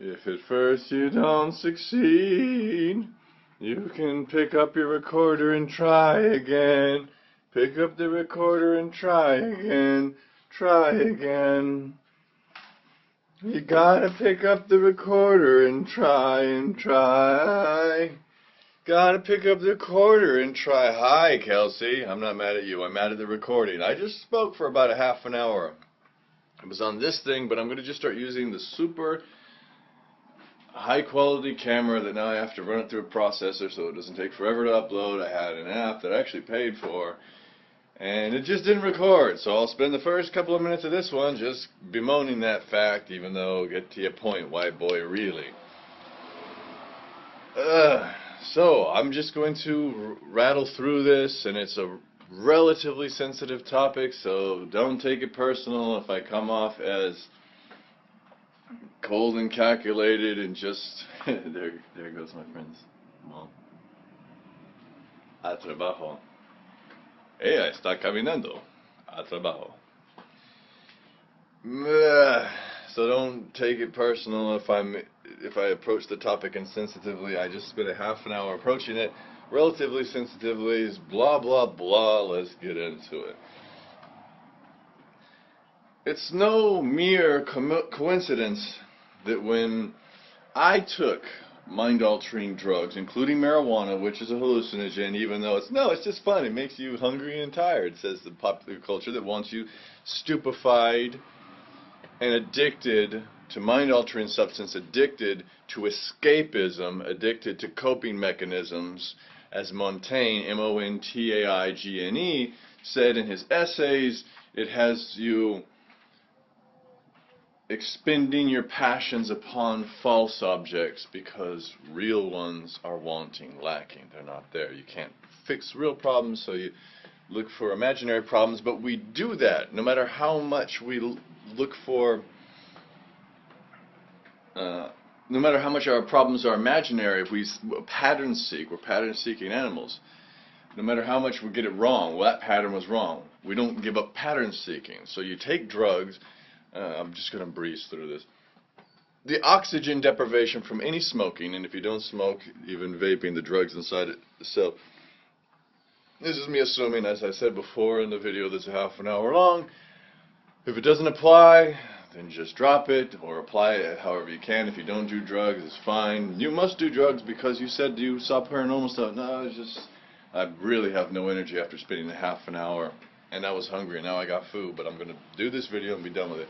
If at first you don't succeed, you can pick up your recorder and try again. Pick up the recorder and try again. Try again. You gotta pick up the recorder and try and try. Gotta pick up the recorder and try. Hi, Kelsey. I'm not mad at you. I'm mad at the recording. I just spoke for about a half an hour. It was on this thing, but I'm going to just start using the super high quality camera that now I have to run it through a processor so it doesn't take forever to upload. I had an app that I actually paid for, and it just didn't record. So I'll spend the first couple of minutes of this one just bemoaning that fact, even though, get to your point, white boy, really. So I'm just going to rattle through this, and it's a relatively sensitive topic, so don't take it personal if I come off as cold and calculated and just there goes my friend's mom. A trabajo. Ella está caminando. A trabajo. So don't take it personal if I approach the topic insensitively. I just spent a half an hour approaching it relatively sensitively. Blah blah blah. Let's get into it. It's no mere coincidence that when I took mind-altering drugs, including marijuana, which is a hallucinogen, even though it's just fun. It makes you hungry and tired, says the popular culture that wants you stupefied and addicted to mind-altering substance, addicted to escapism, addicted to coping mechanisms, as Montaigne, M-O-N-T-A-I-G-N-E, said in his essays. It has you expending your passions upon false objects because real ones are wanting, lacking. They're not there. You can't fix real problems, so you look for imaginary problems. But we do that no matter how much we look for, no matter how much our problems are imaginary. If we pattern seek, we're pattern-seeking animals. No matter how much we get it wrong, well, that pattern was wrong. We don't give up pattern seeking. So you take drugs. I'm just going to breeze through this. The oxygen deprivation from any smoking, and if you don't smoke, even vaping, the drugs inside it. So this is me assuming, as I said before in the video that's a half an hour long, if it doesn't apply, then just drop it, or apply it however you can. If you don't do drugs, it's fine. You must do drugs because you said you saw paranormal stuff. No, it's just, I really have no energy after spending a half an hour. And I was hungry, and now I got food, but I'm going to do this video and be done with it.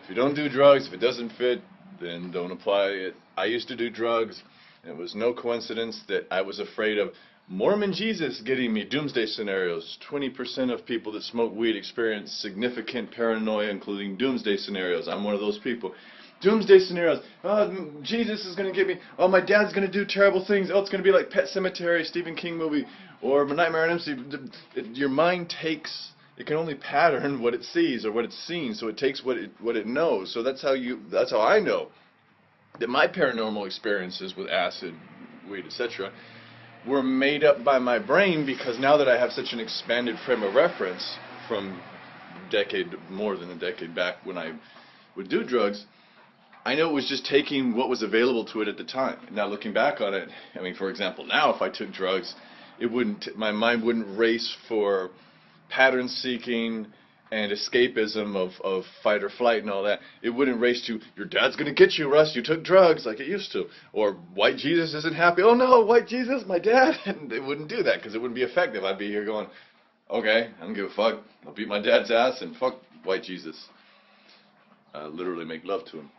If you don't do drugs, if it doesn't fit, then don't apply it. I used to do drugs, and it was no coincidence that I was afraid of Mormon Jesus getting me doomsday scenarios. 20% of people that smoke weed experience significant paranoia, including doomsday scenarios. I'm one of those people. Doomsday scenarios. Oh, Jesus is going to get me. Oh, my dad's going to do terrible things. Oh, it's going to be like Pet Sematary, Stephen King movie, or Nightmare on Elm Street. Your mind takes, it can only pattern what it sees or what it's seen, so it takes what it knows. So that's how I know that my paranormal experiences with acid, weed, etc. were made up by my brain, because now that I have such an expanded frame of reference from more than a decade back when I would do drugs, I know it was just taking what was available to it at the time. Now looking back on it, I mean, for example, now if I took drugs, my mind wouldn't race for pattern seeking and escapism of fight or flight and all that. It wouldn't race to, your dad's going to get you, Russ, you took drugs, like it used to. Or white Jesus isn't happy. Oh no, white Jesus, my dad. And it wouldn't do that because it wouldn't be effective. I'd be here going, okay, I don't give a fuck. I'll beat my dad's ass and fuck white Jesus. Literally make love to him.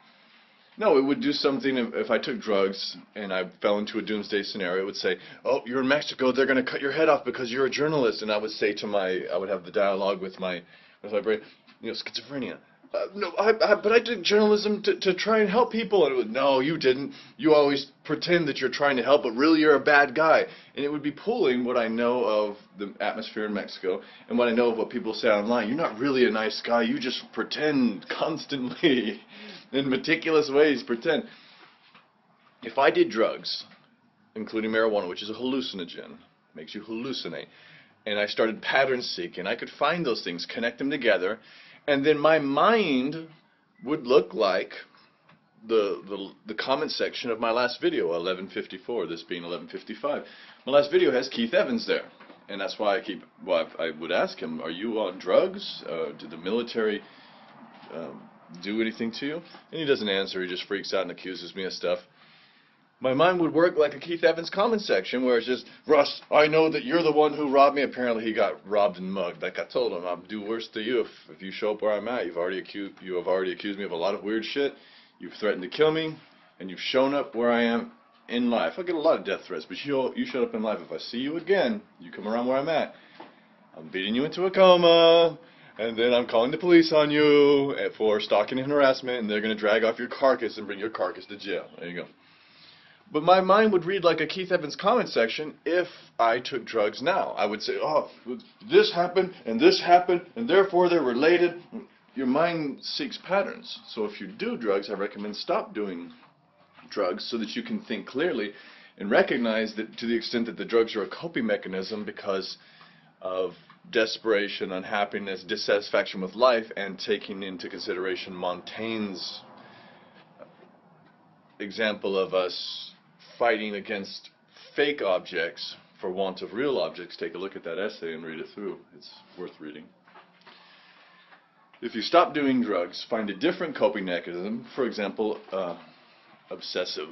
No, it would do something if I took drugs and I fell into a doomsday scenario. It would say, oh, you're in Mexico, they're going to cut your head off because you're a journalist. And I would say I would have the dialogue with my brain, schizophrenia. No, but I did journalism to try and help people. And it would, no, you didn't. You always pretend that you're trying to help, but really you're a bad guy. And it would be pulling what I know of the atmosphere in Mexico and what I know of what people say online. You're not really a nice guy. You just pretend constantly. In meticulous ways, pretend. If I did drugs, including marijuana, which is a hallucinogen, makes you hallucinate, and I started pattern seeking, I could find those things, connect them together, and then my mind would look like the comment section of my last video, 1154, this being 1155. My last video has Keith Evans there, and that's why I would ask him, are you on drugs? Did the military do anything to you? And he doesn't answer. He just freaks out and accuses me of stuff. My mind would work like a Keith Evans comment section where it's just, Russ, I know that you're the one who robbed me. Apparently he got robbed and mugged. Like I told him, I'll do worse to you if you show up where I'm at. You have already accused me of a lot of weird shit. You've threatened to kill me, and you've shown up where I am in life. I get a lot of death threats, but you showed up in life. If I see you again, you come around where I'm at, I'm beating you into a coma, and then I'm calling the police on you for stalking and harassment, and they're going to drag off your carcass and bring your carcass to jail. There you go. But my mind would read like a Keith Evans comment section if I took drugs now. I would say, oh, this happened, and therefore they're related. Your mind seeks patterns. So if you do drugs, I recommend stop doing drugs so that you can think clearly and recognize that to the extent that the drugs are a coping mechanism because of desperation, unhappiness, dissatisfaction with life, and taking into consideration Montaigne's example of us fighting against fake objects for want of real objects. Take a look at that essay and read it through. It's worth reading. If you stop doing drugs, find a different coping mechanism, for example, obsessive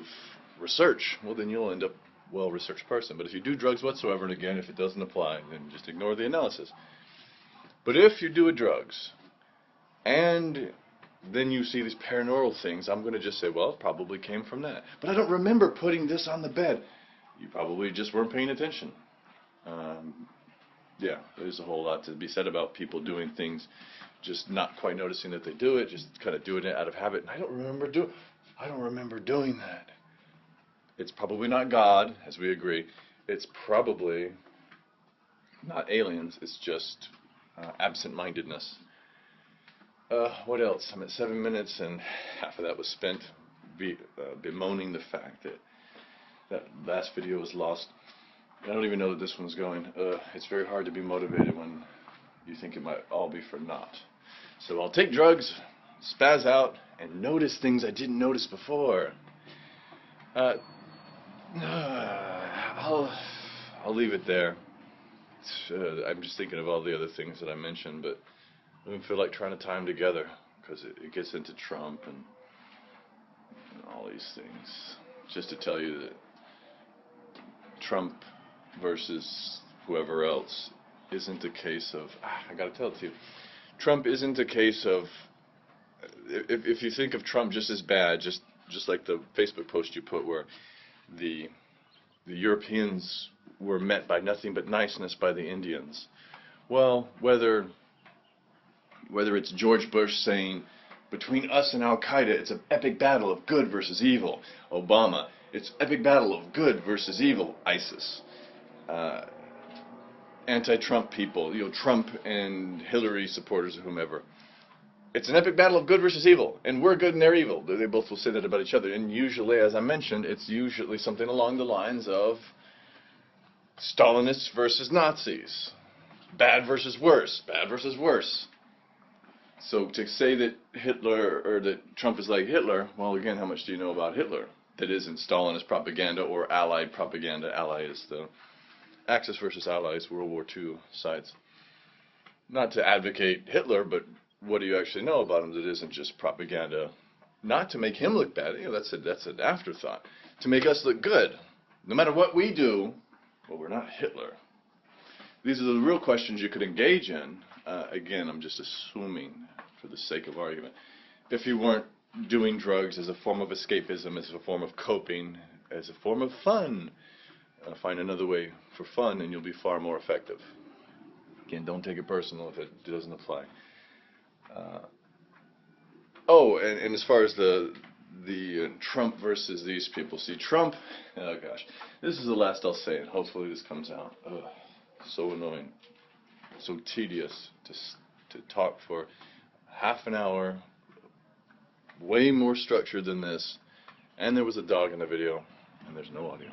research, well then you'll end up a well-researched person. But if you do drugs whatsoever, and again, if it doesn't apply, then just ignore the analysis. But if you do drugs, and then you see these paranormal things, I'm going to just say, well, it probably came from that. But I don't remember putting this on the bed. You probably just weren't paying attention. Yeah, there's a whole lot to be said about people doing things, just not quite noticing that they do it, just kind of doing it out of habit. And I don't remember doing that. It's probably not God, as we agree. It's probably not aliens. It's just absent-mindedness. What else? I'm at 7 minutes, and half of that was spent bemoaning the fact that that last video was lost. I don't even know that this one's going. It's very hard to be motivated when you think it might all be for naught. So I'll take drugs, spaz out, and notice things I didn't notice before. I'll leave it there. I'm just thinking of all the other things that I mentioned, but I don't feel like trying to tie them together because it gets into Trump and all these things. Just to tell you that Trump versus whoever else isn't a case of, I gotta tell it to you, Trump isn't a case of, if you think of Trump just as bad, just like the Facebook post you put where the Europeans were met by nothing but niceness by the Indians. Well, whether it's George Bush saying, between us and Al-Qaeda, it's an epic battle of good versus evil. Obama, it's epic battle of good versus evil. ISIS. Anti-Trump people, Trump and Hillary supporters or whomever. It's an epic battle of good versus evil, and we're good and they're evil. They both will say that about each other, and usually, as I mentioned, it's usually something along the lines of Stalinists versus Nazis. Bad versus worse. Bad versus worse. So to say that Hitler, or that Trump is like Hitler, well, again, how much do you know about Hitler? That isn't Stalinist propaganda or Allied propaganda. Ally is the Axis versus Allies, World War II sides. Not to advocate Hitler, but what do you actually know about him that isn't just propaganda? Not to make him look bad. That's an afterthought. To make us look good. No matter what we do, well, we're not Hitler. These are the real questions you could engage in. Again, I'm just assuming for the sake of argument. If you weren't doing drugs as a form of escapism, as a form of coping, as a form of fun, find another way for fun and you'll be far more effective. Again, don't take it personal if it doesn't apply. And as far as the Trump versus these people, see, Trump, oh gosh, this is the last I'll say, and hopefully this comes out. Ugh, so annoying, so tedious to talk for half an hour, way more structured than this, and there was a dog in the video, and there's no audio.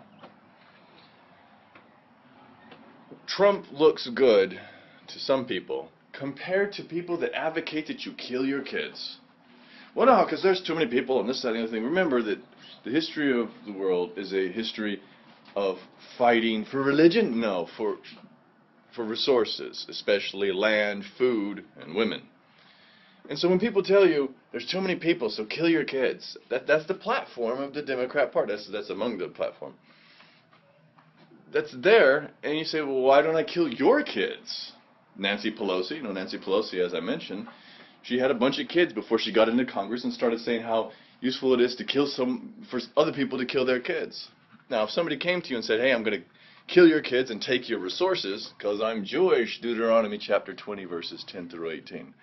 Trump looks good to some people compared to people that advocate that you kill your kids. Well, no, because there's too many people and this, that, and the other thing. Remember that the history of the world is a history of fighting for religion? No, for resources, especially land, food, and women. And so when people tell you there's too many people, so kill your kids, that's the platform of the Democrat Party. That's among the platform. That's there, and you say, well, why don't I kill your kids? Nancy Pelosi, you know Nancy Pelosi, as I mentioned, she had a bunch of kids before she got into Congress and started saying how useful it is to kill for other people to kill their kids. Now, if somebody came to you and said, hey, I'm going to kill your kids and take your resources because I'm Jewish, Deuteronomy chapter 20, verses 10 through 18.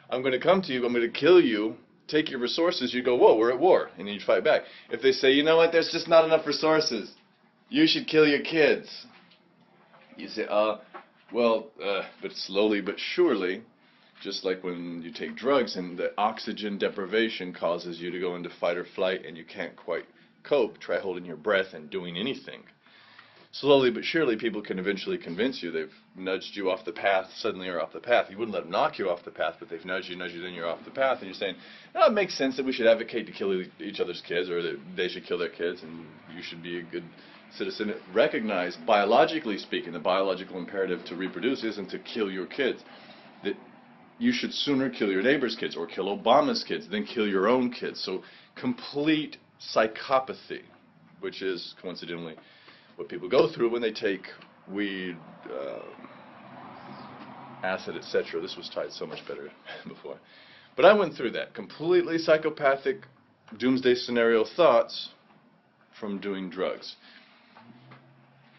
I'm going to come to you, I'm going to kill you, take your resources, you go, whoa, we're at war, and you fight back. If they say, you know what, there's just not enough resources, you should kill your kids. You say, but slowly but surely, just like when you take drugs and the oxygen deprivation causes you to go into fight or flight and you can't quite cope, try holding your breath and doing anything. Slowly but surely, people can eventually convince you. They've nudged you off the path, suddenly you're off the path. You wouldn't let them knock you off the path, but they've nudged you, then you're off the path, and you're saying, no, it makes sense that we should advocate to kill each other's kids, or that they should kill their kids, and you should be a good citizen. Recognize, biologically speaking, the biological imperative to reproduce isn't to kill your kids. That you should sooner kill your neighbor's kids, or kill Obama's kids, than kill your own kids. So complete psychopathy, which is, coincidentally, what people go through when they take weed, acid, etc. This was tied so much better before. But I went through that. Completely psychopathic, doomsday scenario thoughts from doing drugs.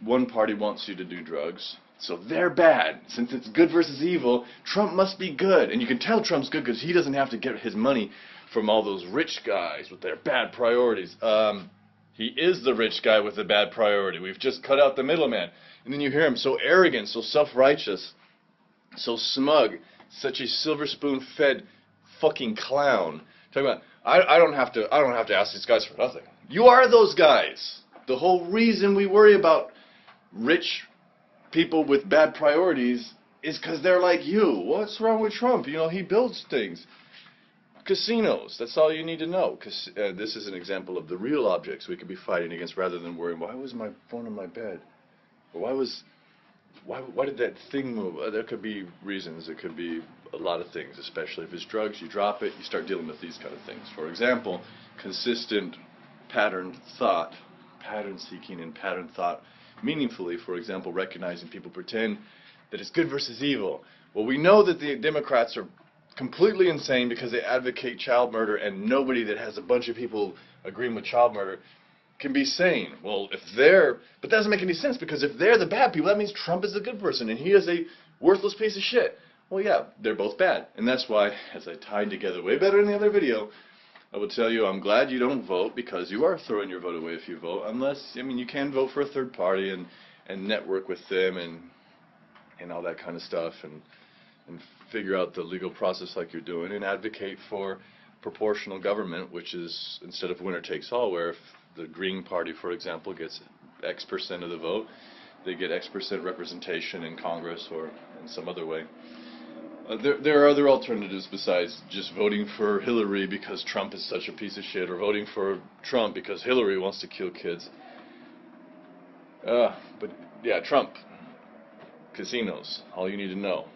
One party wants you to do drugs, so they're bad. Since it's good versus evil, Trump must be good. And you can tell Trump's good because he doesn't have to get his money from all those rich guys with their bad priorities. He is the rich guy with the bad priority. We've just cut out the middleman. And then you hear him so arrogant, so self-righteous, so smug, such a silver spoon-fed fucking clown. Talking about, I don't have to ask these guys for nothing. You are those guys. The whole reason we worry about rich people with bad priorities is because they're like you. What's wrong with Trump? You know, he builds things. Casinos, that's all you need to know. This is an example of the real objects we could be fighting against rather than worrying, why was my phone in my bed? Or why did that thing move? There could be reasons. It could be a lot of things, especially if it's drugs. You drop it, you start dealing with these kind of things. For example, consistent pattern thought, pattern seeking and pattern thought meaningfully. For example, recognizing people pretend that it's good versus evil. Well, we know that the Democrats are completely insane because they advocate child murder, and nobody that has a bunch of people agreeing with child murder can be sane. Well, but that doesn't make any sense, because if they're the bad people, that means Trump is the good person and he is a worthless piece of shit. Well, yeah, they're both bad. And that's why, as I tied together way better in the other video, I would tell you I'm glad you don't vote, because you are throwing your vote away if you vote, unless, I mean, you can vote for a third party and network with them and all that kind of stuff, and figure out the legal process like you're doing, and advocate for proportional government, which is instead of winner takes all, where if the Green Party, for example, gets X% of the vote, they get X% representation in Congress or in some other way. There are other alternatives besides just voting for Hillary because Trump is such a piece of shit, or voting for Trump because Hillary wants to kill kids. But yeah, Trump. Casinos, all you need to know.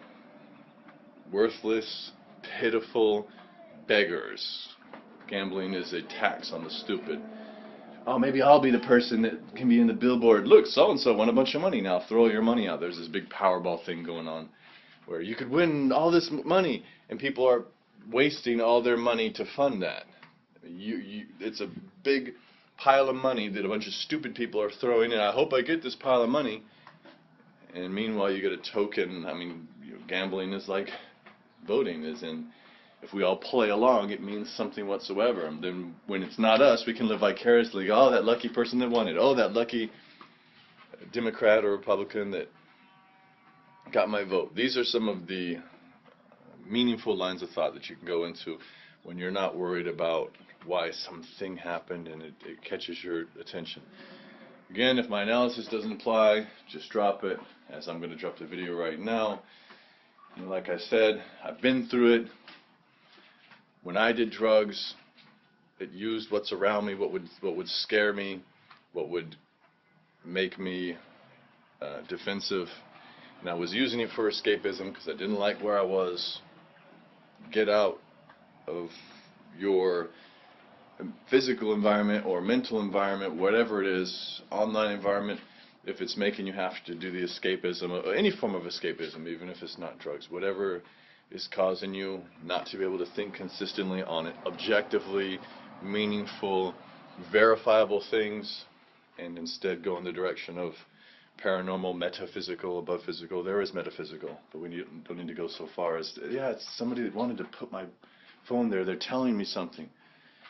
Worthless, pitiful beggars. Gambling is a tax on the stupid. Oh, maybe I'll be the person that can be in the billboard. Look, so-and-so won a bunch of money. Now throw your money out. There's this big Powerball thing going on where you could win all this money, and people are wasting all their money to fund that. It's a big pile of money that a bunch of stupid people are throwing in. I hope I get this pile of money. And meanwhile, you get a token. I mean, gambling is like voting, is in, if we all play along, it means something whatsoever. And then when it's not us, we can live vicariously. Oh, that lucky person that won it. Oh, that lucky Democrat or Republican that got my vote. These are some of the meaningful lines of thought that you can go into when you're not worried about why something happened and it catches your attention. Again, if my analysis doesn't apply, just drop it, as I'm going to drop the video right now. And like I said, I've been through it. When I did drugs, it used what's around me, what would scare me, what would make me defensive, and I was using it for escapism because I didn't like where I was. Get out of your physical environment or mental environment, whatever it is, online environment, if it's making you have to do the escapism, or any form of escapism, even if it's not drugs, whatever is causing you not to be able to think consistently on it, objectively, meaningful, verifiable things, and instead go in the direction of paranormal, metaphysical, above physical. There is metaphysical, but we don't need to go so far as, yeah, it's somebody that wanted to put my phone there, they're telling me something.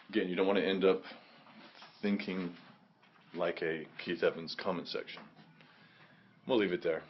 Again, you don't want to end up thinking like a Keith Evans comment section. We'll leave it there.